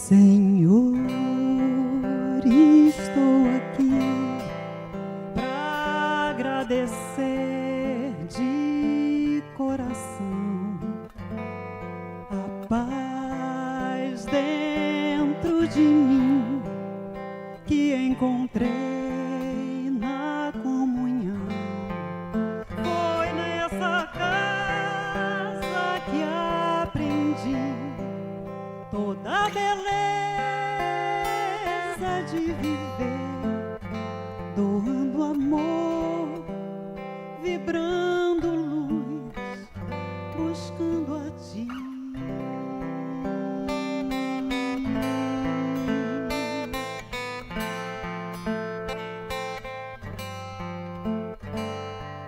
Senhor, estou aqui para agradecer de coração a paz dentro de mim que encontrei na comunhão. Foi nessa casa que aprendi toda a beleza de viver, doando amor, vibrando luz, buscando a ti.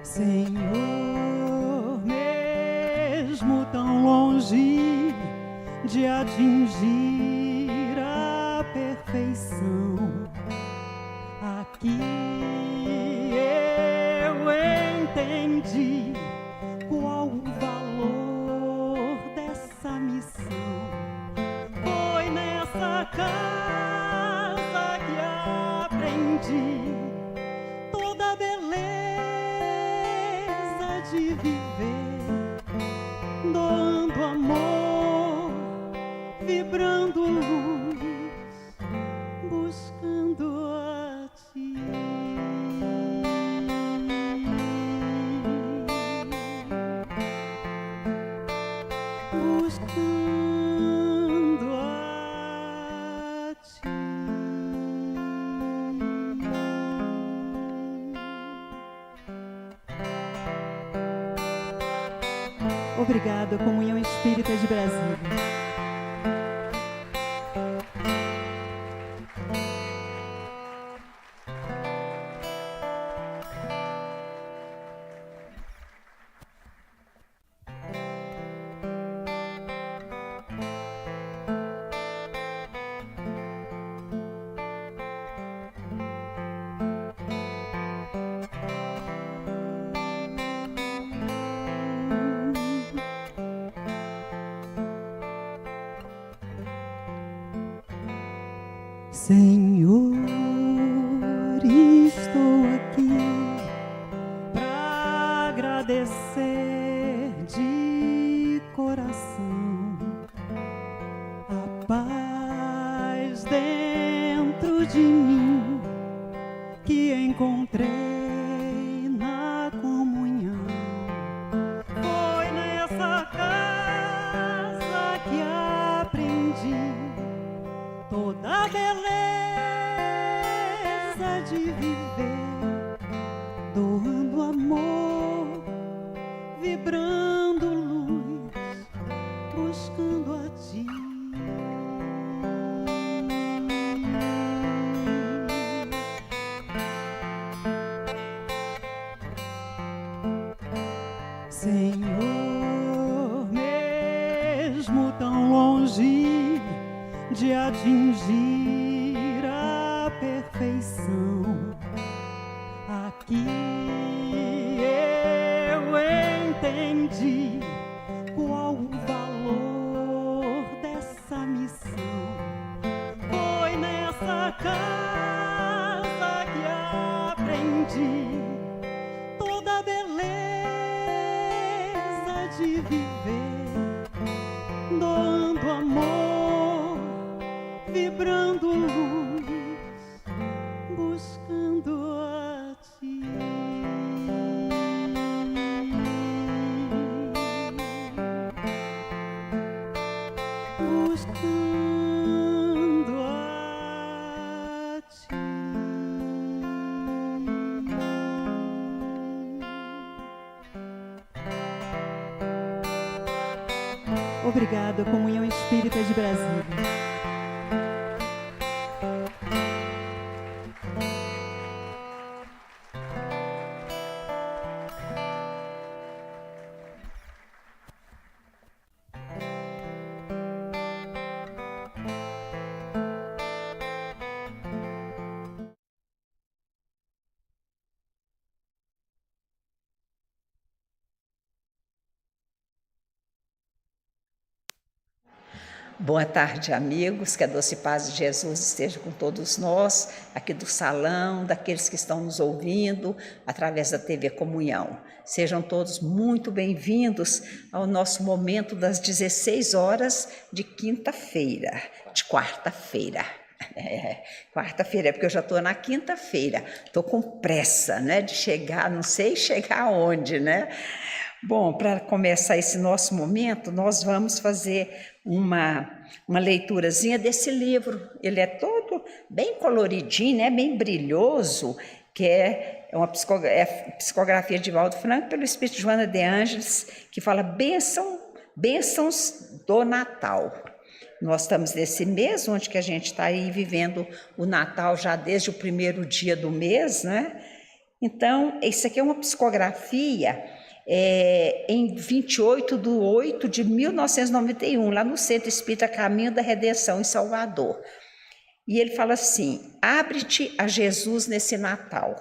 Senhor, mesmo tão longe de atingir a perfeição, aqui eu entendi qual o valor dessa missão. Foi nessa casa que aprendi toda a beleza de viver, doando amor, vibrando luz, buscando a ti. Buscando a ti. Obrigada, Comunhão Espírita de Brasília. Senhor, estou aqui para agradecer de coração a paz dentro de mim que encontrei na comunhão. Foi nessa casa que aprendi toda a beleza de viver, doando amor, vibrando luz, buscando a ti. Senhor, mesmo tão longe de atingir a perfeição, aqui eu entendi qual o valor dessa missão. Foi nessa casa que aprendi toda a beleza de viver, doando amor, vibrando luz, buscando a ti. Buscando a ti. Obrigada, Comunhão Espírita de Brasília. Boa tarde, amigos, que a doce paz de Jesus esteja com todos nós, aqui do salão, daqueles que estão nos ouvindo através da TV Comunhão. Sejam todos muito bem-vindos ao nosso momento das 16 horas de quinta-feira, de quarta-feira. Quarta-feira, é porque eu já estou na quinta-feira, estou com pressa, né, de chegar, não sei chegar aonde, né? Bom, para começar esse nosso momento, nós vamos fazer uma leiturazinha desse livro. Ele é todo bem coloridinho, né? Bem brilhoso, que é uma psicografia de Valdo Franco pelo Espírito de Joana de Ângeles, que fala bênçãos do Natal. Nós estamos nesse mês, onde que a gente está aí vivendo o Natal já desde o primeiro dia do mês, né? Então, isso aqui é uma psicografia em 28/8/1991, lá no Centro Espírita Caminho da Redenção, em Salvador. E ele fala assim: abre-te a Jesus nesse Natal.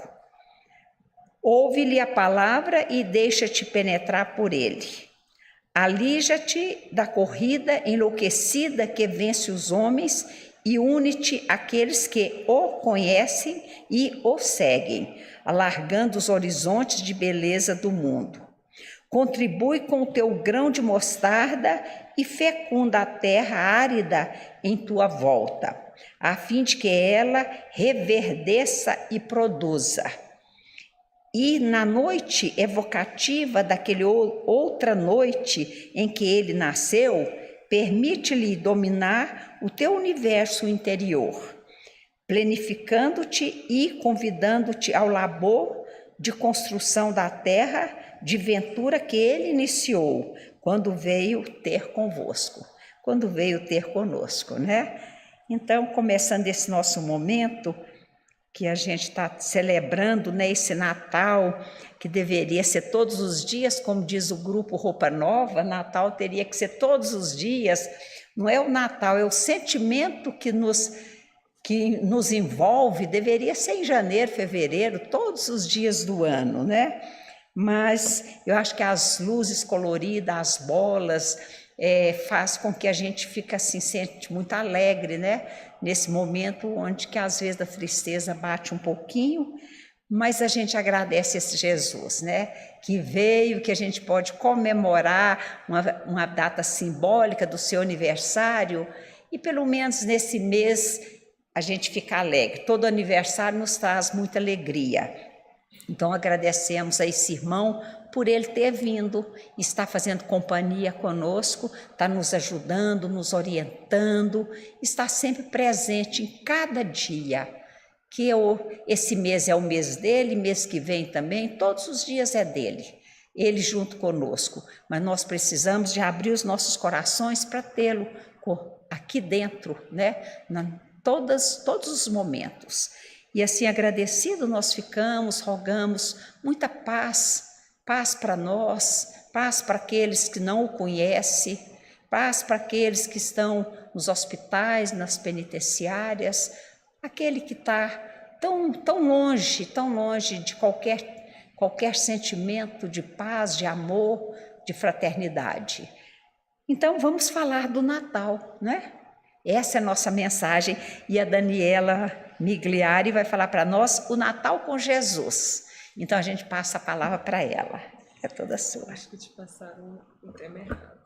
Ouve-lhe a palavra e deixa-te penetrar por ele. Alija-te da corrida enlouquecida que vence os homens e une-te àqueles que o conhecem e o seguem, alargando os horizontes de beleza do mundo. Contribui com o teu grão de mostarda e fecunda a terra árida em tua volta, a fim de que ela reverdeça e produza. E na noite evocativa daquele outra noite em que ele nasceu, permite-lhe dominar o teu universo interior, planificando-te e convidando-te ao labor de construção da terra, de ventura que ele iniciou, quando veio ter convosco, quando veio ter conosco, né? Então, começando esse nosso momento, que a gente está celebrando, né, esse Natal, que deveria ser todos os dias, como diz o grupo Roupa Nova, Natal teria que ser todos os dias. Não é o Natal, é o sentimento que nos envolve, deveria ser em janeiro, fevereiro, todos os dias do ano, né? Mas eu acho que as luzes coloridas, as bolas, faz com que a gente fique assim, sente muito alegre, né? Nesse momento onde que às vezes a tristeza bate um pouquinho, mas a gente agradece esse Jesus, né? Que veio, que a gente pode comemorar uma data simbólica do seu aniversário, e pelo menos nesse mês a gente fica alegre. Todo aniversário nos traz muita alegria. Então agradecemos a esse irmão por ele ter vindo, está fazendo companhia conosco, está nos ajudando, nos orientando, está sempre presente em cada dia, que esse mês é o mês dele, mês que vem também, todos os dias é dele, ele junto conosco, mas nós precisamos de abrir os nossos corações para tê-lo aqui dentro, né? Todos os momentos. E assim, agradecido, nós ficamos, rogamos muita paz para nós, paz para aqueles que não o conhecem, paz para aqueles que estão nos hospitais, nas penitenciárias, aquele que está tão longe de qualquer sentimento de paz, de amor, de fraternidade. Então, vamos falar do Natal, né? Essa é a nossa mensagem, e a Daniela Migliari vai falar para nós o Natal com Jesus. Então a gente passa a palavra para ela. É toda sua. Acho que te passaram o tema errado.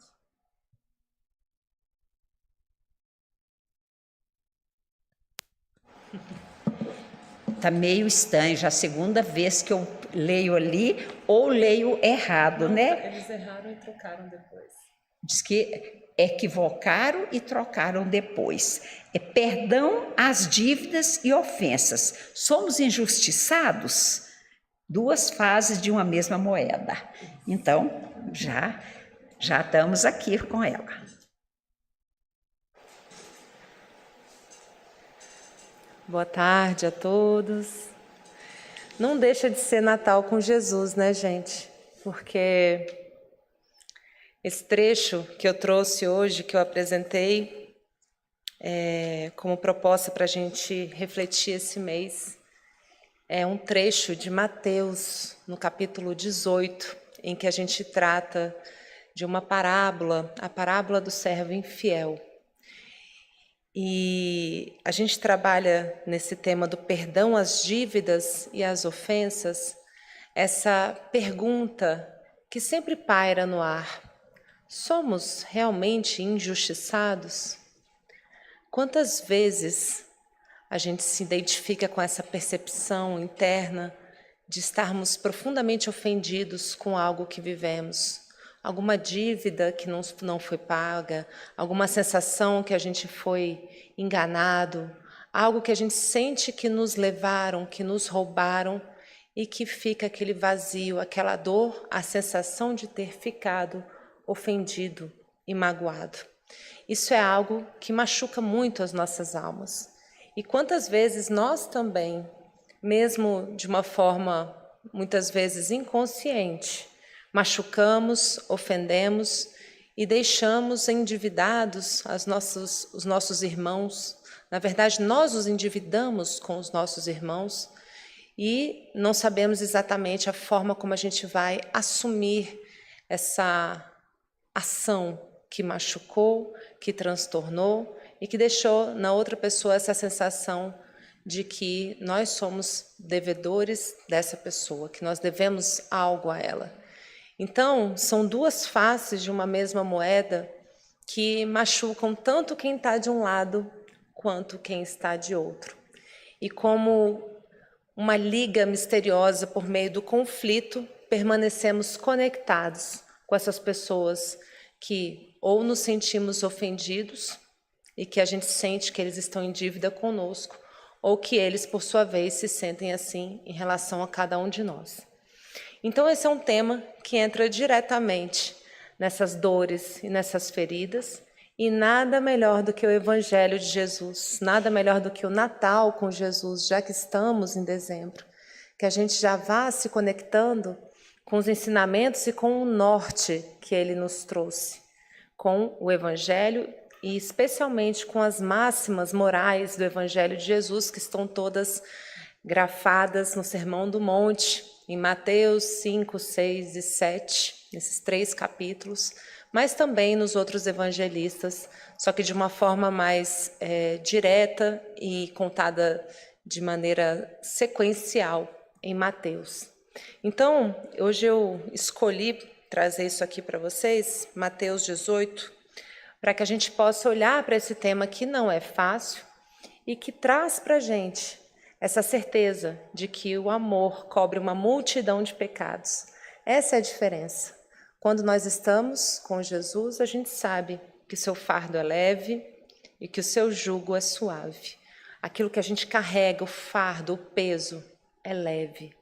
Está meio estranho, já a segunda vez que eu leio ali, ou leio errado, né? Eles erraram e trocaram depois. Diz que equivocaram e trocaram depois. Perdão às dívidas e ofensas. Somos injustiçados? Duas faces de uma mesma moeda. Então, já estamos aqui com ela. Boa tarde a todos. Não deixa de ser Natal com Jesus, né, gente? Porque esse trecho que eu trouxe hoje, que eu apresentei como proposta para a gente refletir esse mês, é um trecho de Mateus, no capítulo 18, em que a gente trata de uma parábola, a parábola do servo infiel. E a gente trabalha nesse tema do perdão às dívidas e às ofensas, essa pergunta que sempre paira no ar: somos realmente injustiçados? Quantas vezes a gente se identifica com essa percepção interna de estarmos profundamente ofendidos com algo que vivemos? Alguma dívida que não foi paga, alguma sensação que a gente foi enganado, algo que a gente sente que nos levaram, que nos roubaram, e que fica aquele vazio, aquela dor, a sensação de ter ficado ofendido e magoado. Isso é algo que machuca muito as nossas almas. E quantas vezes nós também, mesmo de uma forma muitas vezes inconsciente, machucamos, ofendemos e deixamos endividados os nossos irmãos. Na verdade, nós os endividamos com os nossos irmãos e não sabemos exatamente a forma como a gente vai assumir essa ação que machucou, que transtornou e que deixou na outra pessoa essa sensação de que nós somos devedores dessa pessoa, que nós devemos algo a ela. Então, são duas faces de uma mesma moeda que machucam tanto quem está de um lado quanto quem está de outro. E como uma liga misteriosa por meio do conflito, permanecemos conectados com essas pessoas que ou nos sentimos ofendidos e que a gente sente que eles estão em dívida conosco, ou que eles, por sua vez, se sentem assim em relação a cada um de nós. Então, esse é um tema que entra diretamente nessas dores e nessas feridas, e nada melhor do que o Evangelho de Jesus, nada melhor do que o Natal com Jesus, já que estamos em dezembro, que a gente já vá se conectando com os ensinamentos e com o norte que ele nos trouxe, com o Evangelho e especialmente com as máximas morais do Evangelho de Jesus, que estão todas grafadas no Sermão do Monte, em Mateus 5, 6 e 7, nesses 3 capítulos, mas também nos outros evangelistas, só que de uma forma mais direta e contada de maneira sequencial em Mateus. Então, hoje eu escolhi trazer isso aqui para vocês, Mateus 18, para que a gente possa olhar para esse tema que não é fácil e que traz para a gente essa certeza de que o amor cobre uma multidão de pecados. Essa é a diferença. Quando nós estamos com Jesus, a gente sabe que o seu fardo é leve e que o seu jugo é suave. Aquilo que a gente carrega, o fardo, o peso, é leve.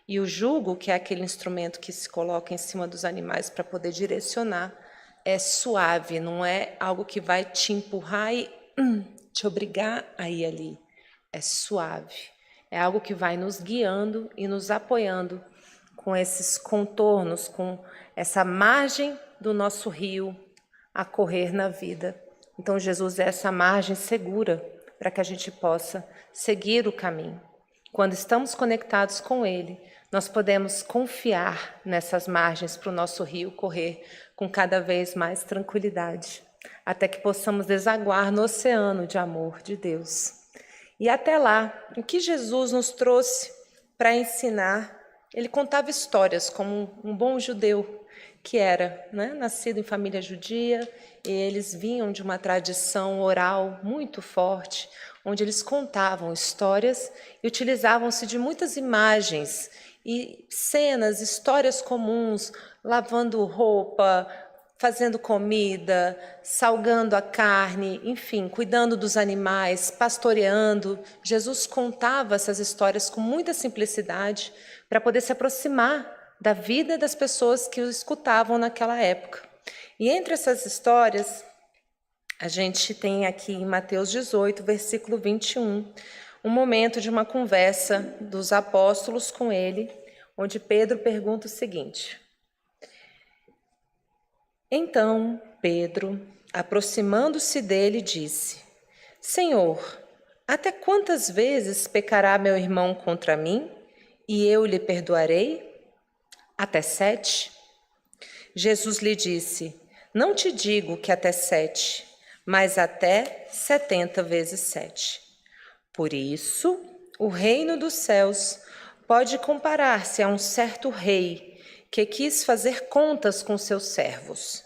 E o jugo, que é aquele instrumento que se coloca em cima dos animais para poder direcionar, é suave, não é algo que vai te empurrar e te obrigar a ir ali. É suave. É algo que vai nos guiando e nos apoiando com esses contornos, com essa margem do nosso rio a correr na vida. Então, Jesus é essa margem segura para que a gente possa seguir o caminho. Quando estamos conectados com Ele, nós podemos confiar nessas margens para o nosso rio correr com cada vez mais tranquilidade, até que possamos desaguar no oceano de amor de Deus. E até lá, o que Jesus nos trouxe para ensinar? Ele contava histórias como um bom judeu que era, nascido em família judia, e eles vinham de uma tradição oral muito forte, onde eles contavam histórias e utilizavam-se de muitas imagens e cenas, histórias comuns, lavando roupa, fazendo comida, salgando a carne, enfim, cuidando dos animais, pastoreando. Jesus contava essas histórias com muita simplicidade para poder se aproximar da vida das pessoas que o escutavam naquela época. E entre essas histórias, a gente tem aqui em Mateus 18, versículo 21, um momento de uma conversa dos apóstolos com ele, onde Pedro pergunta o seguinte: Então Pedro, aproximando-se dele, disse: Senhor, até quantas vezes pecará meu irmão contra mim, e eu lhe perdoarei? Até 7? Jesus lhe disse: Não te digo que até 7, mas até 70 vezes 7. Por isso, o reino dos céus pode comparar-se a um certo rei que quis fazer contas com seus servos.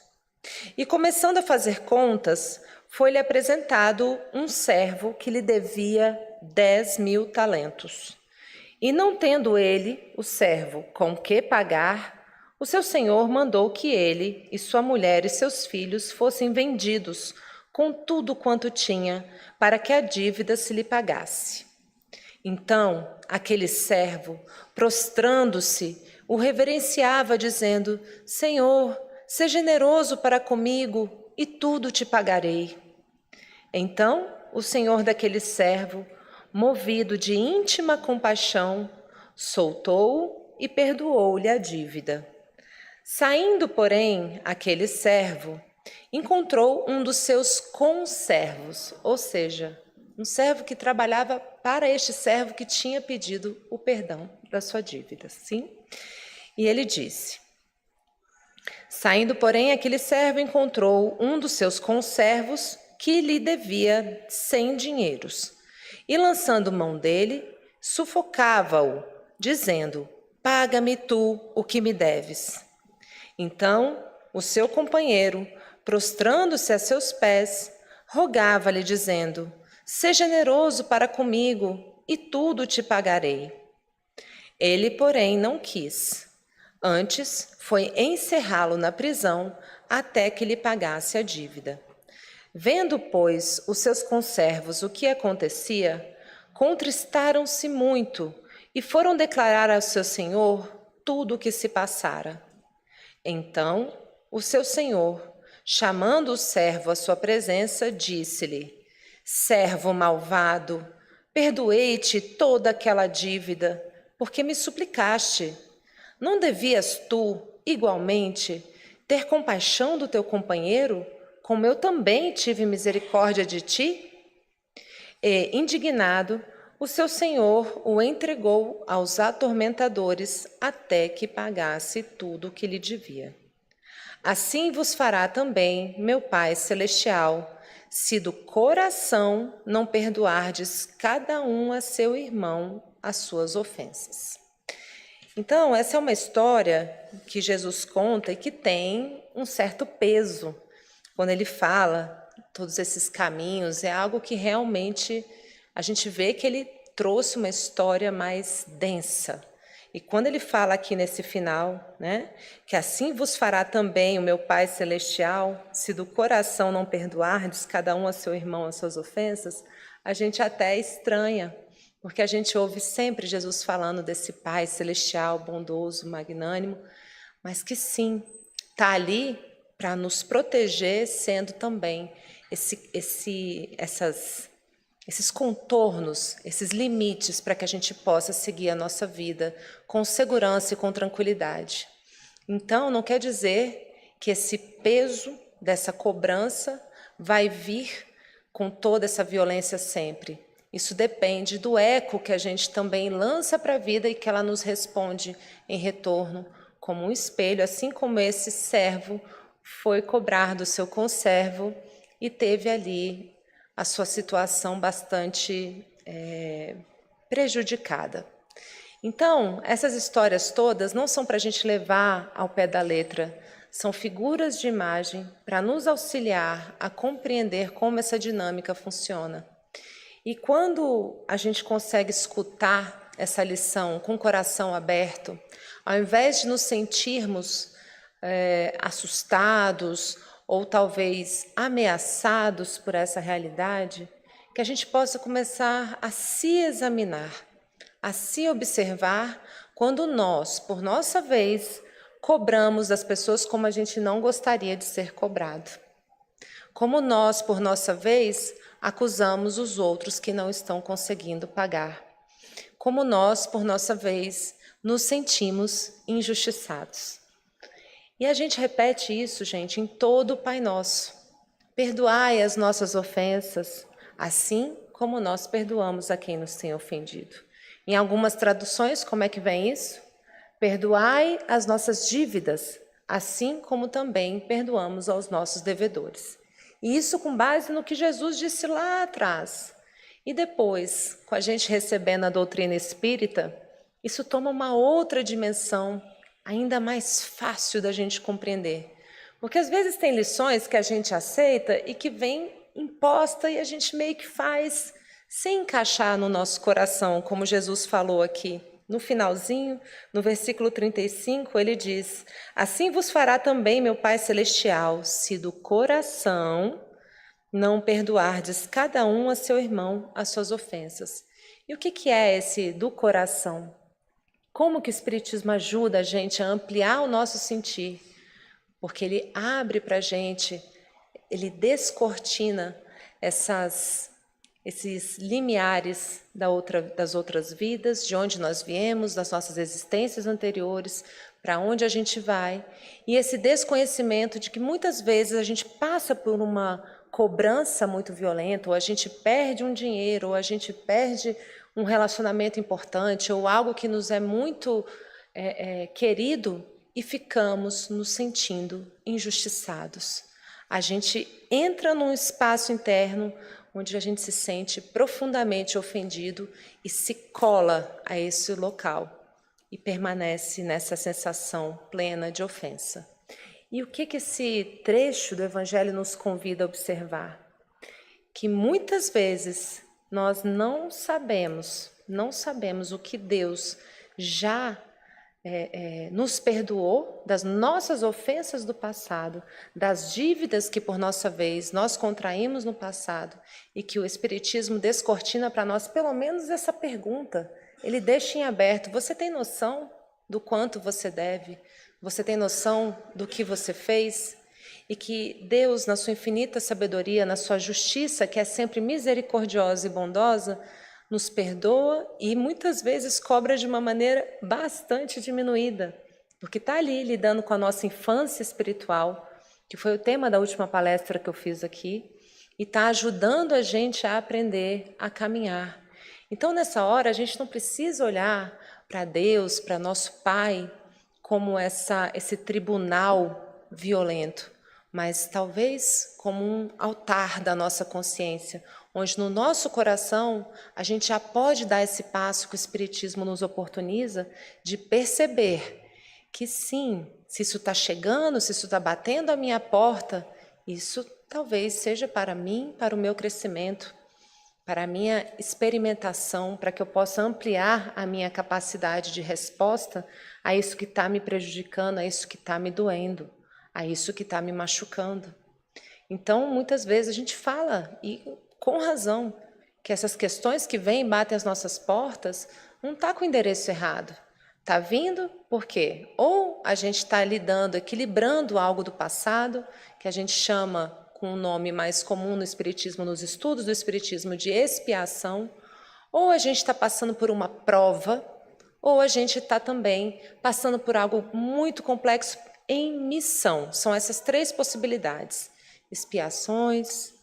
E começando a fazer contas, foi-lhe apresentado um servo que lhe devia 10.000 talentos. E não tendo ele, o servo, com que pagar, o seu senhor mandou que ele e sua mulher e seus filhos fossem vendidos com tudo quanto tinha, para que a dívida se lhe pagasse. Então, aquele servo, prostrando-se, o reverenciava, dizendo: Senhor, seja generoso para comigo, e tudo te pagarei. Então, o senhor daquele servo, movido de íntima compaixão, soltou-o e perdoou-lhe a dívida. Saindo, porém, aquele servo, encontrou um dos seus conservos, ou seja, um servo que trabalhava para este servo que tinha pedido o perdão da sua dívida, sim? E ele disse: Saindo, porém, aquele servo encontrou um dos seus conservos que lhe devia 100 dinheiros. E, lançando mão dele, sufocava-o, dizendo: Paga-me tu o que me deves. Então, o seu companheiro, prostrando-se a seus pés, rogava-lhe, dizendo: Seja generoso para comigo, e tudo te pagarei. Ele, porém, não quis. Antes, foi encerrá-lo na prisão até que lhe pagasse a dívida. Vendo, pois, os seus conservos o que acontecia, contristaram-se muito e foram declarar ao seu senhor tudo o que se passara. Então, o seu senhor, chamando o servo à sua presença, disse-lhe: Servo malvado, perdoei-te toda aquela dívida, porque me suplicaste. Não devias tu, igualmente, ter compaixão do teu companheiro, como eu também tive misericórdia de ti? E, indignado, o seu senhor o entregou aos atormentadores até que pagasse tudo o que lhe devia. Assim vos fará também meu Pai Celestial, se do coração não perdoardes cada um a seu irmão as suas ofensas. Então, essa é uma história que Jesus conta e que tem um certo peso. Quando ele fala todos esses caminhos, é algo que realmente a gente vê que ele trouxe uma história mais densa. E quando ele fala aqui nesse final, né, que assim vos fará também o meu Pai Celestial, se do coração não perdoardes cada um a seu irmão as suas ofensas, a gente até estranha, porque a gente ouve sempre Jesus falando desse Pai Celestial, bondoso, magnânimo, mas que sim, está ali para nos proteger, sendo também esses contornos, esses limites para que a gente possa seguir a nossa vida com segurança e com tranquilidade. Então, não quer dizer que esse peso dessa cobrança vai vir com toda essa violência sempre. Isso depende do eco que a gente também lança para a vida e que ela nos responde em retorno como um espelho, assim como esse servo foi cobrar do seu conservo e teve ali a sua situação bastante prejudicada. Então, essas histórias todas não são para a gente levar ao pé da letra, são figuras de imagem para nos auxiliar a compreender como essa dinâmica funciona. E quando a gente consegue escutar essa lição com o coração aberto, ao invés de nos sentirmos assustados ou talvez ameaçados por essa realidade, que a gente possa começar a se examinar, a se observar quando nós, por nossa vez, cobramos das pessoas como a gente não gostaria de ser cobrado. Como nós, por nossa vez, acusamos os outros que não estão conseguindo pagar. Como nós, por nossa vez, nos sentimos injustiçados. E a gente repete isso, gente, em todo o Pai Nosso. Perdoai as nossas ofensas, assim como nós perdoamos a quem nos tem ofendido. Em algumas traduções, como é que vem isso? Perdoai as nossas dívidas, assim como também perdoamos aos nossos devedores. E isso com base no que Jesus disse lá atrás. E depois, com a gente recebendo a doutrina espírita, isso toma uma outra dimensão, ainda mais fácil da gente compreender. Porque às vezes tem lições que a gente aceita e que vem imposta e a gente meio que faz sem encaixar no nosso coração, como Jesus falou aqui. No finalzinho, no versículo 35, ele diz: assim vos fará também meu Pai Celestial, se do coração não perdoardes cada um a seu irmão as suas ofensas. E o que é esse do coração? Como que o Espiritismo ajuda a gente a ampliar o nosso sentir? Porque ele abre para a gente, ele descortina esses limiares das outras vidas, de onde nós viemos, das nossas existências anteriores, para onde a gente vai. E esse desconhecimento de que muitas vezes a gente passa por uma cobrança muito violenta, ou a gente perde um dinheiro, ou a gente perde um relacionamento importante, ou algo que nos é muito querido, e ficamos nos sentindo injustiçados. A gente entra num espaço interno onde a gente se sente profundamente ofendido e se cola a esse local e permanece nessa sensação plena de ofensa. E o que esse trecho do Evangelho nos convida a observar? Que muitas vezes nós não sabemos o que Deus já nos perdoou das nossas ofensas do passado, das dívidas que por nossa vez nós contraímos no passado e que o Espiritismo descortina para nós pelo menos essa pergunta. Ele deixa em aberto: você tem noção do quanto você deve? Você tem noção do que você fez? E que Deus, na sua infinita sabedoria, na sua justiça, que é sempre misericordiosa e bondosa, nos perdoa e muitas vezes cobra de uma maneira bastante diminuída, porque está ali lidando com a nossa infância espiritual, que foi o tema da última palestra que eu fiz aqui, e está ajudando a gente a aprender a caminhar. Então, nessa hora, a gente não precisa olhar para Deus, para nosso Pai, como esse tribunal violento, mas talvez como um altar da nossa consciência, onde no nosso coração a gente já pode dar esse passo que o Espiritismo nos oportuniza de perceber que sim, se isso está chegando, se isso está batendo à minha porta, isso talvez seja para mim, para o meu crescimento, para a minha experimentação, para que eu possa ampliar a minha capacidade de resposta a isso que está me prejudicando, a isso que está me doendo, a isso que está me machucando. Então, muitas vezes a gente fala, e com razão, que essas questões que vêm e batem as nossas portas não está com o endereço errado. Está vindo por quê? Ou a gente está lidando, equilibrando algo do passado, que a gente chama, com um nome mais comum no Espiritismo, nos estudos do Espiritismo, de expiação, ou a gente está passando por uma prova, ou a gente está também passando por algo muito complexo em missão. São essas três possibilidades: expiações,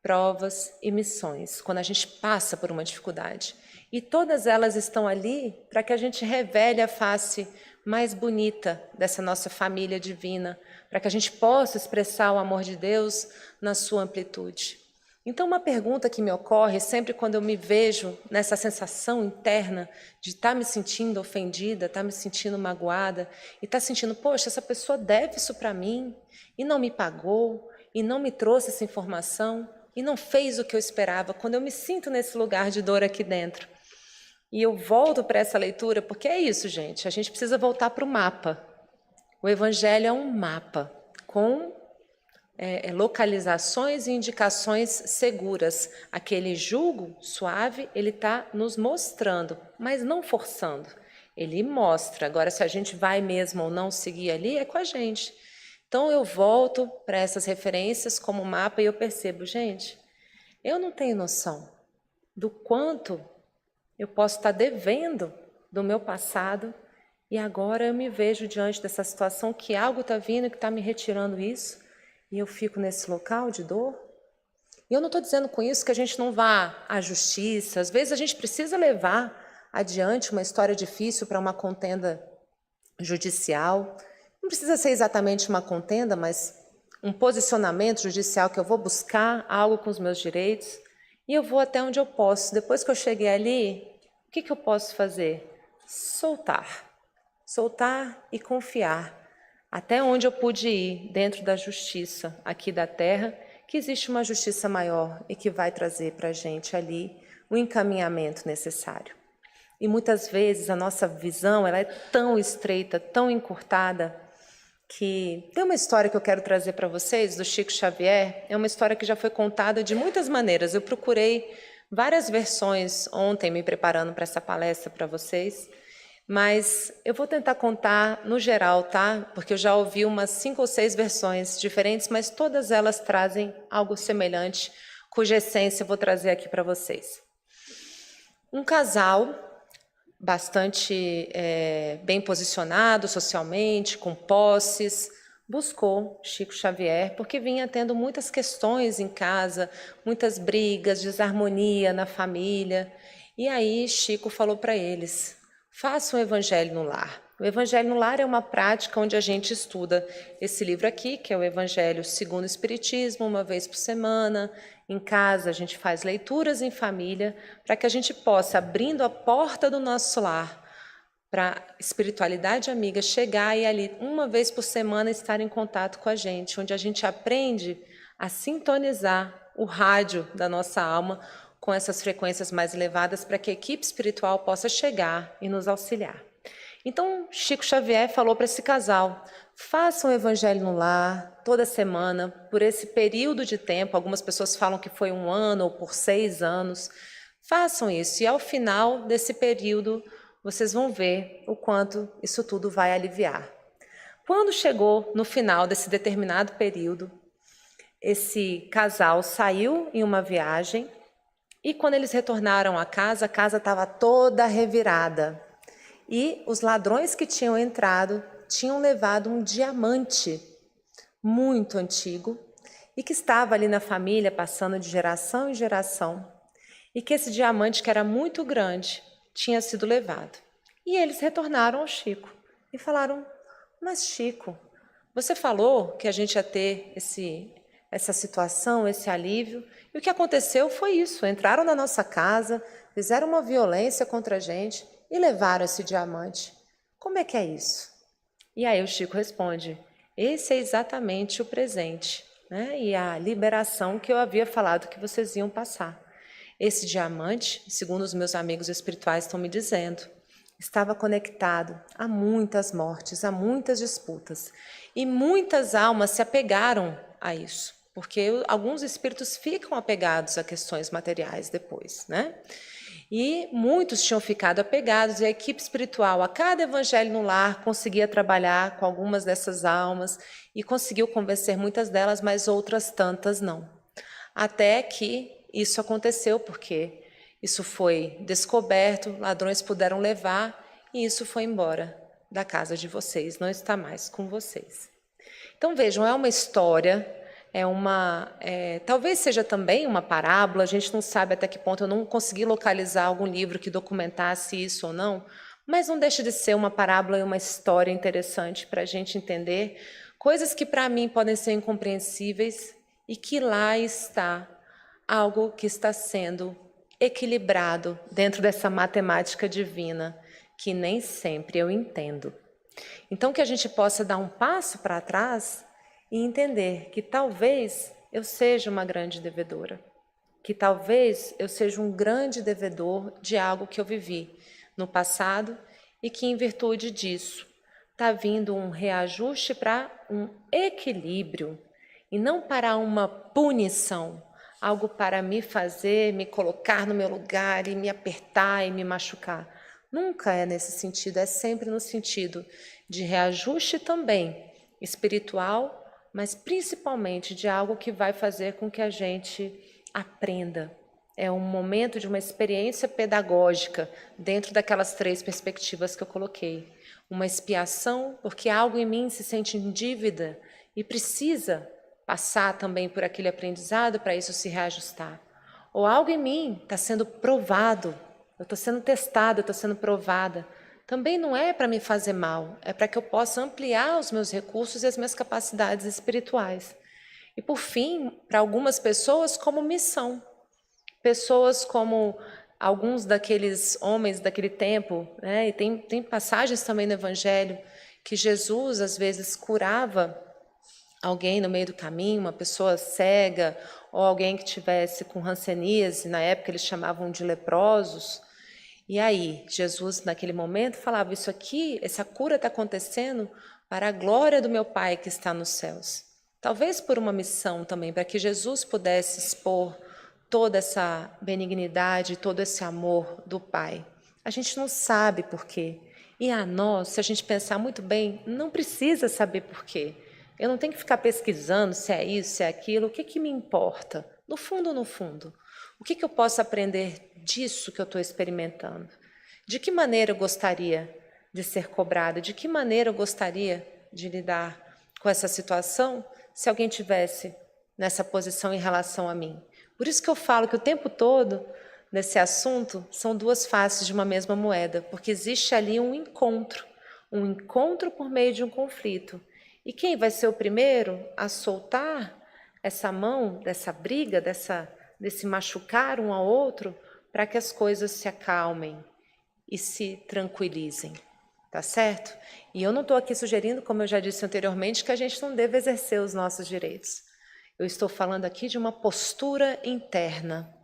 provas e missões, quando a gente passa por uma dificuldade. E todas elas estão ali para que a gente revele a face mais bonita dessa nossa família divina, para que a gente possa expressar o amor de Deus na sua amplitude. Então, uma pergunta que me ocorre sempre quando eu me vejo nessa sensação interna de estar me sentindo ofendida, estar me sentindo magoada, e estar sentindo, poxa, essa pessoa deve isso para mim, e não me pagou, e não me trouxe essa informação, e não fez o que eu esperava, quando eu me sinto nesse lugar de dor aqui dentro. E eu volto para essa leitura, porque é isso, gente, a gente precisa voltar para o mapa. O Evangelho é um mapa, com localizações e indicações seguras. Aquele jugo suave, ele está nos mostrando, mas não forçando. Ele mostra. Agora, se a gente vai mesmo ou não seguir ali, é com a gente. Então, eu volto para essas referências como mapa e eu percebo, gente, eu não tenho noção do quanto eu posso estar devendo do meu passado e agora eu me vejo diante dessa situação que algo está vindo que está me retirando isso e eu fico nesse local de dor. E eu não estou dizendo com isso que a gente não vá à justiça. Às vezes a gente precisa levar adiante uma história difícil para uma contenda judicial. Não precisa ser exatamente uma contenda, mas um posicionamento judicial que eu vou buscar algo com os meus direitos e eu vou até onde eu posso. Depois que eu cheguei ali, o que eu posso fazer? Soltar. Soltar e confiar. Até onde eu pude ir dentro da justiça aqui da terra, que existe uma justiça maior e que vai trazer para a gente ali o encaminhamento necessário. E muitas vezes a nossa visão ela é tão estreita, tão encurtada, que tem uma história que eu quero trazer para vocês, do Chico Xavier. É uma história que já foi contada de muitas maneiras. Eu procurei várias versões ontem, me preparando para essa palestra para vocês, mas eu vou tentar contar no geral, tá? Porque eu já ouvi umas 5 ou 6 versões diferentes, mas todas elas trazem algo semelhante, cuja essência eu vou trazer aqui para vocês. Um casal bastante bem posicionado socialmente, com posses, buscou Chico Xavier porque vinha tendo muitas questões em casa, muitas brigas, desarmonia na família. E aí Chico falou para eles: façam o Evangelho no Lar. O Evangelho no Lar é uma prática onde a gente estuda esse livro aqui, que é o Evangelho segundo o Espiritismo, uma vez por semana. Em casa, a gente faz leituras em família, para que a gente possa, abrindo a porta do nosso lar, para a espiritualidade amiga chegar e ali, uma vez por semana, estar em contato com a gente, onde a gente aprende a sintonizar o rádio da nossa alma com essas frequências mais elevadas, para que a equipe espiritual possa chegar e nos auxiliar. Então, Chico Xavier falou para esse casal: façam o Evangelho no Lar, toda semana, por esse período de tempo. Algumas pessoas falam que foi 1 ano ou por 6 anos. Façam isso e ao final desse período, vocês vão ver o quanto isso tudo vai aliviar. Quando chegou no final desse determinado período, esse casal saiu em uma viagem e quando eles retornaram à casa, a casa estava toda revirada. E os ladrões que tinham entrado tinham levado um diamante muito antigo e que estava ali na família, passando de geração em geração, e que esse diamante, que era muito grande, tinha sido levado. E eles retornaram ao Chico e falaram: mas Chico, você falou que a gente ia ter essa situação, esse alívio, e o que aconteceu foi isso: entraram na nossa casa, fizeram uma violência contra a gente e levaram esse diamante. Como é que é isso? E aí o Chico responde: esse é exatamente o presente, né? E a liberação que eu havia falado que vocês iam passar. Esse diamante, segundo os meus amigos espirituais estão me dizendo, estava conectado a muitas mortes, a muitas disputas. E muitas almas se apegaram a isso, porque alguns espíritos ficam apegados a questões materiais depois, né? E muitos tinham ficado apegados, e a equipe espiritual, a cada Evangelho no Lar, conseguia trabalhar com algumas dessas almas e conseguiu convencer muitas delas, mas outras tantas não. Até que isso aconteceu, porque isso foi descoberto, ladrões puderam levar e isso foi embora da casa de vocês, não está mais com vocês. Então vejam, é uma história. Talvez seja também uma parábola, a gente não sabe até que ponto, eu não consegui localizar algum livro que documentasse isso ou não, mas não deixa de ser uma parábola e uma história interessante para a gente entender coisas que para mim podem ser incompreensíveis e que lá está algo que está sendo equilibrado dentro dessa matemática divina que nem sempre eu entendo. Então que a gente possa dar um passo para trás e entender que talvez eu seja uma grande devedora, que talvez eu seja um grande devedor de algo que eu vivi no passado e que, em virtude disso, está vindo um reajuste para um equilíbrio e não para uma punição, algo para me fazer, me colocar no meu lugar e me apertar e me machucar. Nunca é nesse sentido, é sempre no sentido de reajuste também espiritual, mas principalmente de algo que vai fazer com que a gente aprenda. É um momento de uma experiência pedagógica dentro daquelas 3 perspectivas que eu coloquei. Uma expiação, porque algo em mim se sente em dívida e precisa passar também por aquele aprendizado para isso se reajustar. Ou algo em mim está sendo provado, eu estou sendo testada, eu estou sendo provada. Também não é para me fazer mal, é para que eu possa ampliar os meus recursos e as minhas capacidades espirituais. E por fim, para algumas pessoas, como missão. Pessoas como alguns daqueles homens daquele tempo, né? E tem passagens também no Evangelho que Jesus, às vezes, curava alguém no meio do caminho, uma pessoa cega, ou alguém que tivesse com hanseníase, na época eles chamavam de leprosos. E aí, Jesus, naquele momento, falava, isso aqui, essa cura está acontecendo para a glória do meu Pai que está nos céus. Talvez por uma missão também, para que Jesus pudesse expor toda essa benignidade, todo esse amor do Pai. A gente não sabe por quê. E a nós, se a gente pensar muito bem, não precisa saber por quê. Eu não tenho que ficar pesquisando se é isso, se é aquilo. O que me importa? No fundo, o que eu posso aprender disso que eu estou experimentando? De que maneira eu gostaria de ser cobrada? De que maneira eu gostaria de lidar com essa situação se alguém tivesse nessa posição em relação a mim? Por isso que eu falo que o tempo todo, nesse assunto, são duas faces de uma mesma moeda, porque existe ali um encontro por meio de um conflito. E quem vai ser o primeiro a soltar essa mão, dessa briga, desse machucar um ao outro, para que as coisas se acalmem e se tranquilizem, tá certo? E eu não estou aqui sugerindo, como eu já disse anteriormente, que a gente não deve exercer os nossos direitos. Eu estou falando aqui de uma postura interna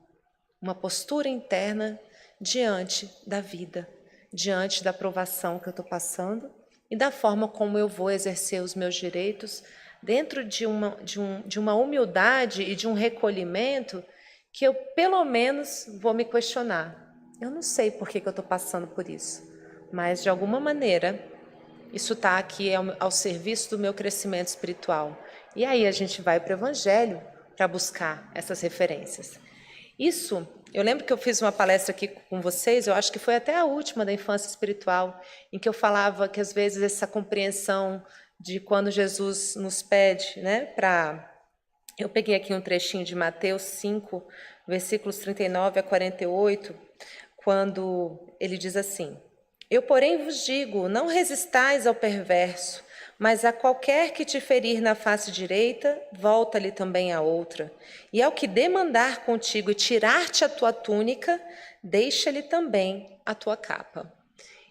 diante da vida, diante da provação que eu estou passando e da forma como eu vou exercer os meus direitos dentro de uma humildade e de um recolhimento que eu, pelo menos, vou me questionar. Eu não sei por que eu estou passando por isso, mas, de alguma maneira, isso está aqui ao serviço do meu crescimento espiritual. E aí a gente vai para o Evangelho para buscar essas referências. Isso, eu lembro que eu fiz uma palestra aqui com vocês, eu acho que foi até a última da infância espiritual, em que eu falava que, às vezes, essa compreensão de quando Jesus nos pede, né, eu peguei aqui um trechinho de Mateus 5, versículos 39 a 48, quando ele diz assim: Eu, porém, vos digo, não resistais ao perverso, mas a qualquer que te ferir na face direita, volta-lhe também a outra. E ao que demandar contigo e tirar-te a tua túnica, deixa-lhe também a tua capa.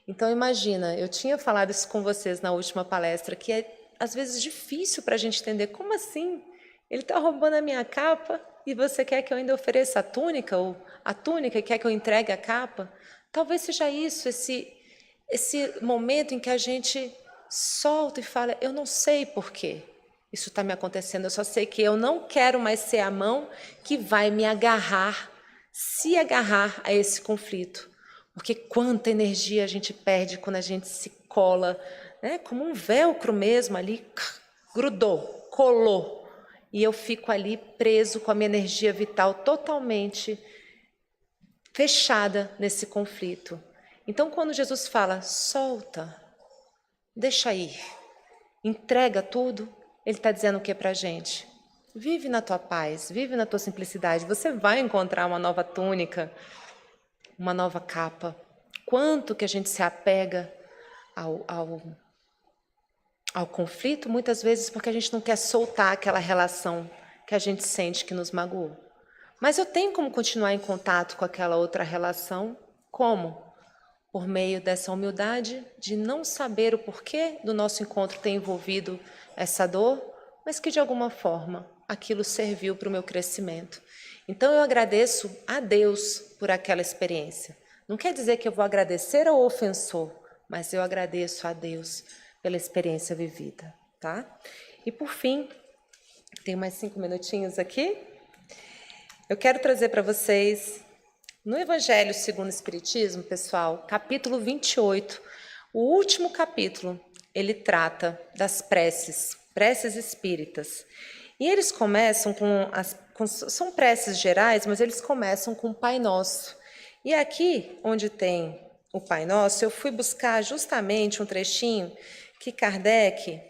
Então, imagina, eu tinha falado isso com vocês na última palestra, que é, às vezes, difícil para a gente entender. Como assim? Ele está roubando a minha capa e você quer que eu ainda ofereça a túnica? Ou a túnica e quer que eu entregue a capa? Talvez seja isso, esse momento em que a gente solta e fala, eu não sei por quê isso está me acontecendo, eu só sei que eu não quero mais ser a mão que vai me agarrar, se agarrar a esse conflito. Porque quanta energia a gente perde quando a gente se cola, né, como um velcro mesmo ali, grudou, colou, e eu fico ali preso com a minha energia vital totalmente fechada nesse conflito. Então, quando Jesus fala, solta, deixa ir, entrega tudo, ele está dizendo o que para a gente? Vive na tua paz, vive na tua simplicidade, você vai encontrar uma nova túnica, uma nova capa. Quanto que a gente se apega ao conflito, muitas vezes porque a gente não quer soltar aquela relação que a gente sente que nos magoou. Mas eu tenho como continuar em contato com aquela outra relação, como? Por meio dessa humildade de não saber o porquê do nosso encontro ter envolvido essa dor, mas que de alguma forma aquilo serviu para o meu crescimento. Então eu agradeço a Deus por aquela experiência. Não quer dizer que eu vou agradecer ao ofensor, mas eu agradeço a Deus pela experiência vivida, tá? E por fim, tenho mais 5 minutinhos aqui. Eu quero trazer para vocês, no Evangelho segundo o Espiritismo, pessoal, capítulo 28, o último capítulo, ele trata das preces espíritas. E eles começam são preces gerais, mas eles começam com o Pai Nosso. E aqui, onde tem o Pai Nosso, eu fui buscar justamente um trechinho que Kardec,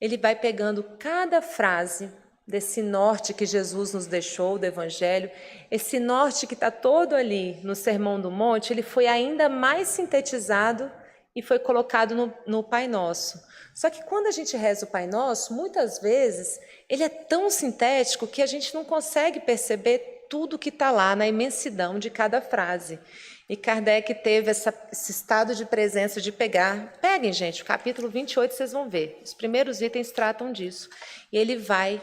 ele vai pegando cada frase desse norte que Jesus nos deixou do Evangelho, esse norte que está todo ali no Sermão do Monte, ele foi ainda mais sintetizado e foi colocado no Pai Nosso. Só que quando a gente reza o Pai Nosso, muitas vezes ele é tão sintético que a gente não consegue perceber tudo que está lá na imensidão de cada frase. E Kardec teve esse estado de presença de peguem, gente, o capítulo 28 vocês vão ver, os primeiros itens tratam disso. E ele vai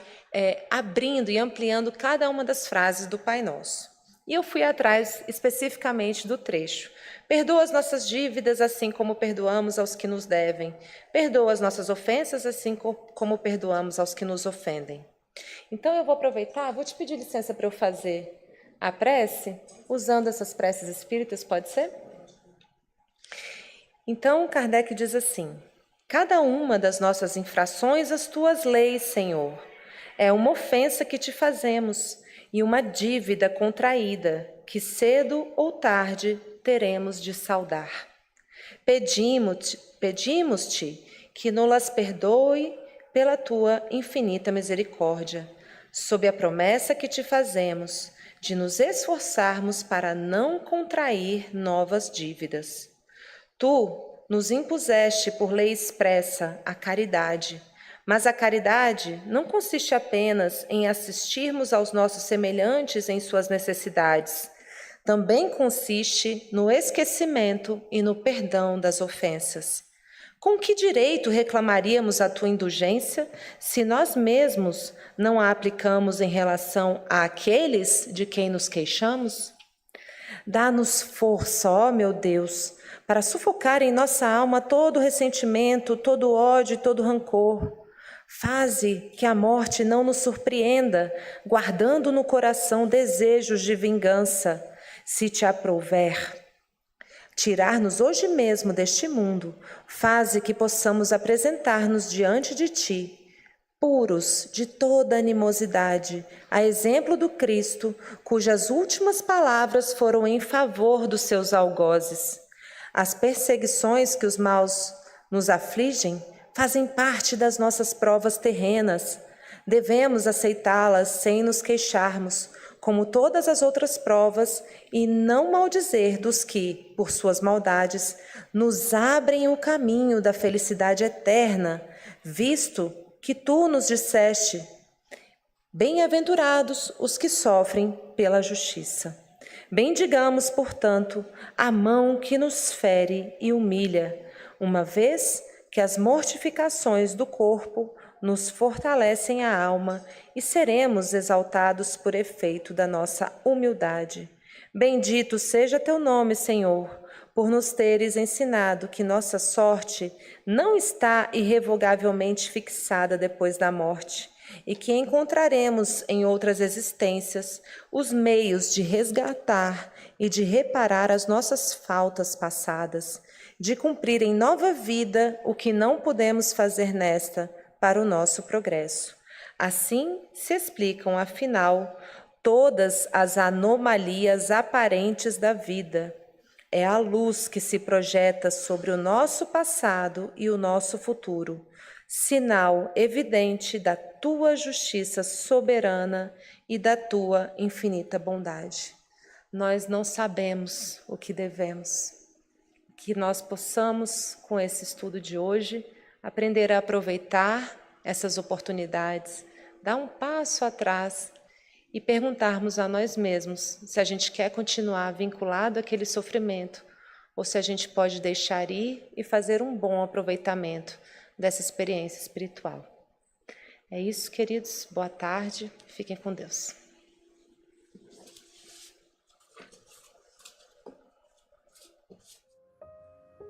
abrindo e ampliando cada uma das frases do Pai Nosso. E eu fui atrás especificamente do trecho. Perdoa as nossas dívidas, assim como perdoamos aos que nos devem. Perdoa as nossas ofensas, assim como perdoamos aos que nos ofendem. Então eu vou aproveitar, vou te pedir licença para eu fazer a prece, usando essas preces espíritas, pode ser? Então Kardec diz assim: cada uma das nossas infrações às tuas leis, Senhor, é uma ofensa que te fazemos e uma dívida contraída que cedo ou tarde teremos de saldar. Pedimos-te que nos-las perdoe pela tua infinita misericórdia, sob a promessa que te fazemos de nos esforçarmos para não contrair novas dívidas. Tu nos impuseste por lei expressa a caridade, mas a caridade não consiste apenas em assistirmos aos nossos semelhantes em suas necessidades. Também consiste no esquecimento e no perdão das ofensas. Com que direito reclamaríamos a tua indulgência se nós mesmos não a aplicamos em relação àqueles de quem nos queixamos? Dá-nos força, ó meu Deus, para sufocar em nossa alma todo ressentimento, todo ódio e todo rancor. Faze que a morte não nos surpreenda, guardando no coração desejos de vingança, se te aprouver. Tirar-nos hoje mesmo deste mundo, faze que possamos apresentar-nos diante de ti, puros de toda animosidade, a exemplo do Cristo, cujas últimas palavras foram em favor dos seus algozes. As perseguições que os maus nos afligem fazem parte das nossas provas terrenas. Devemos aceitá-las sem nos queixarmos, como todas as outras provas, e não maldizer dos que, por suas maldades, nos abrem o caminho da felicidade eterna, visto que tu nos disseste: bem-aventurados os que sofrem pela justiça. Bendigamos, portanto, a mão que nos fere e humilha, uma vez que as mortificações do corpo nos fortalecem a alma e seremos exaltados por efeito da nossa humildade. Bendito seja teu nome, Senhor, por nos teres ensinado que nossa sorte não está irrevogavelmente fixada depois da morte e que encontraremos em outras existências os meios de resgatar e de reparar as nossas faltas passadas, de cumprir em nova vida o que não pudemos fazer nesta para o nosso progresso. Assim se explicam, afinal, todas as anomalias aparentes da vida. É a luz que se projeta sobre o nosso passado e o nosso futuro, sinal evidente da tua justiça soberana e da tua infinita bondade. Nós não sabemos o que devemos. Que nós possamos, com esse estudo de hoje, aprender a aproveitar essas oportunidades, dar um passo atrás e perguntarmos a nós mesmos se a gente quer continuar vinculado àquele sofrimento ou se a gente pode deixar ir e fazer um bom aproveitamento dessa experiência espiritual. É isso, queridos. Boa tarde. Fiquem com Deus.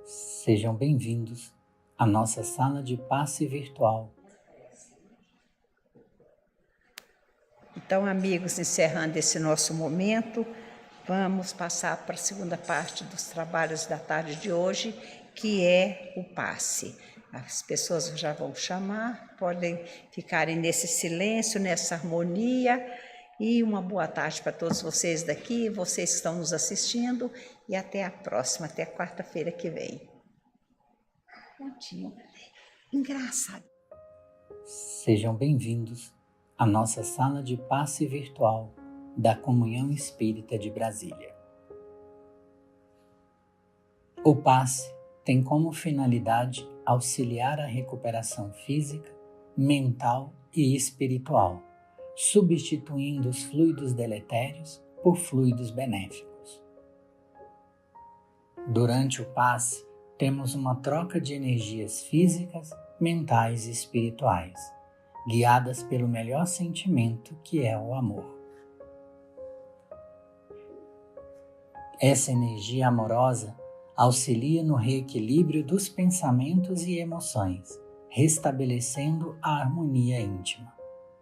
Sejam bem-vindos à nossa sala de passe virtual. Então, amigos, encerrando esse nosso momento, vamos passar para a segunda parte dos trabalhos da tarde de hoje, que é o passe. As pessoas já vão chamar, podem ficarem nesse silêncio, nessa harmonia. E uma boa tarde para todos vocês daqui, vocês que estão nos assistindo, e até a próxima, até quarta-feira que vem. Engraçado. Sejam bem-vindos à nossa sala de passe virtual da Comunhão Espírita de Brasília. O passe tem como finalidade auxiliar a recuperação física, mental e espiritual, substituindo os fluidos deletérios por fluidos benéficos. Durante o passe, temos uma troca de energias físicas, mentais e espirituais, guiadas pelo melhor sentimento, que é o amor. Essa energia amorosa auxilia no reequilíbrio dos pensamentos e emoções, restabelecendo a harmonia íntima.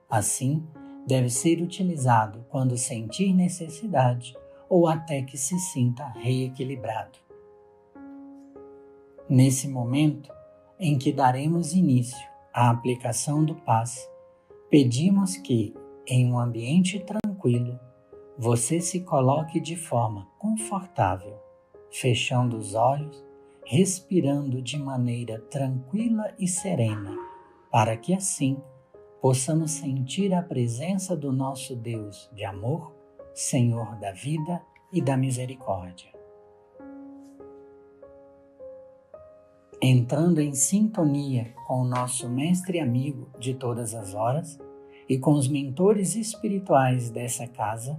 Assim, deve ser utilizado quando sentir necessidade ou até que se sinta reequilibrado. Nesse momento em que daremos início à aplicação do passe, pedimos que, em um ambiente tranquilo, você se coloque de forma confortável, fechando os olhos, respirando de maneira tranquila e serena, para que assim possamos sentir a presença do nosso Deus de amor, Senhor da vida e da misericórdia. Entrando em sintonia com o nosso mestre e amigo de todas as horas e com os mentores espirituais dessa casa,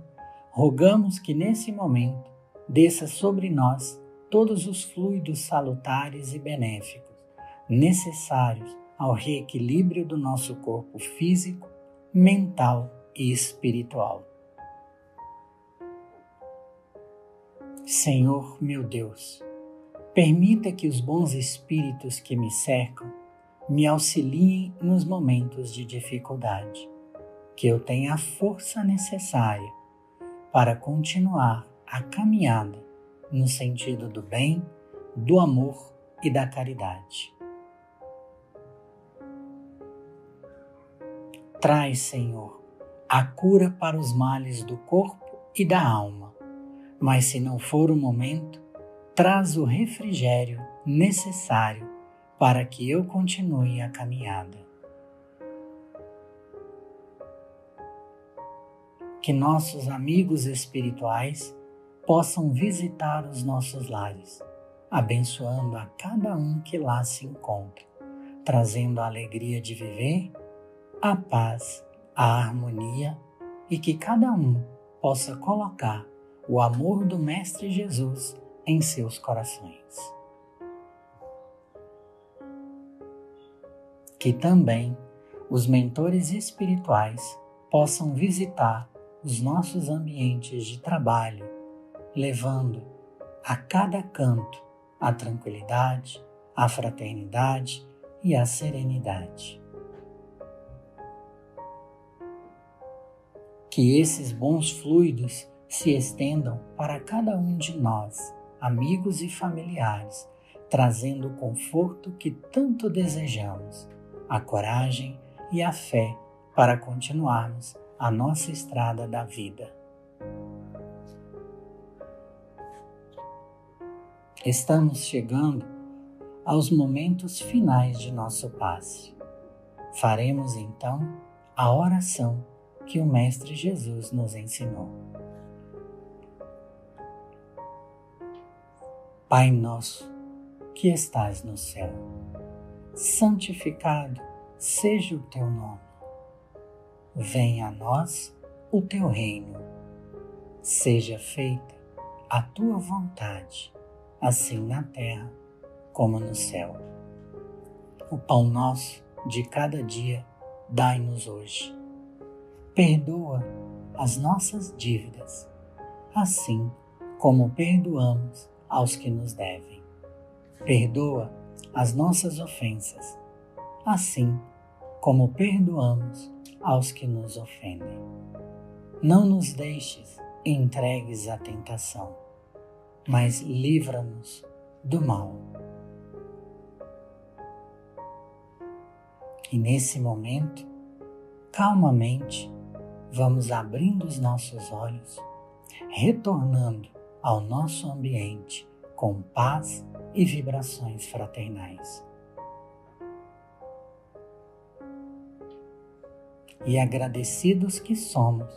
rogamos que nesse momento desça sobre nós todos os fluidos salutares e benéficos necessários ao reequilíbrio do nosso corpo físico, mental e espiritual. Senhor meu Deus, permita que os bons espíritos que me cercam me auxiliem nos momentos de dificuldade, que eu tenha a força necessária para continuar a caminhada no sentido do bem, do amor e da caridade. Traz, Senhor, a cura para os males do corpo e da alma, mas se não for o momento, traz o refrigério necessário para que eu continue a caminhada. Que nossos amigos espirituais possam visitar os nossos lares, abençoando a cada um que lá se encontra, trazendo a alegria de viver, a paz, a harmonia e que cada um possa colocar o amor do Mestre Jesus em seus corações. Que também os mentores espirituais possam visitar os nossos ambientes de trabalho, levando a cada canto a tranquilidade, a fraternidade e a serenidade. Que esses bons fluidos se estendam para cada um de nós, amigos e familiares, trazendo o conforto que tanto desejamos, a coragem e a fé para continuarmos a nossa estrada da vida. Estamos chegando aos momentos finais de nosso passe. Faremos então a oração que o Mestre Jesus nos ensinou. Pai nosso, que estás no céu, santificado seja o teu nome. Venha a nós o teu reino. Seja feita a tua vontade, assim na terra como no céu. O pão nosso de cada dia dai-nos hoje. Perdoa as nossas dívidas, assim como perdoamos aos que nos devem. Perdoa as nossas ofensas, assim como perdoamos aos que nos ofendem. Não nos deixes entregues à tentação, mas livra-nos do mal. E nesse momento, calmamente, vamos abrindo os nossos olhos, retornando ao nosso ambiente com paz e vibrações fraternais. E agradecidos que somos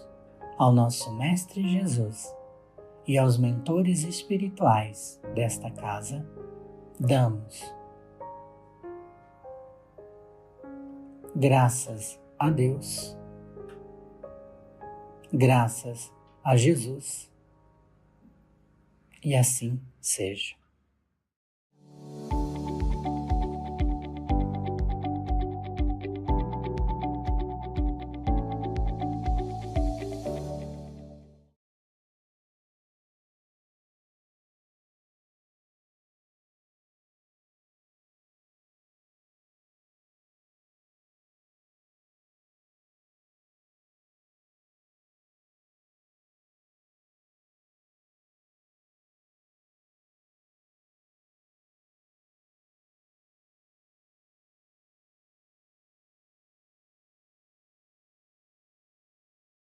ao nosso Mestre Jesus e aos mentores espirituais desta casa, damos graças a Deus, graças a Jesus, e assim seja.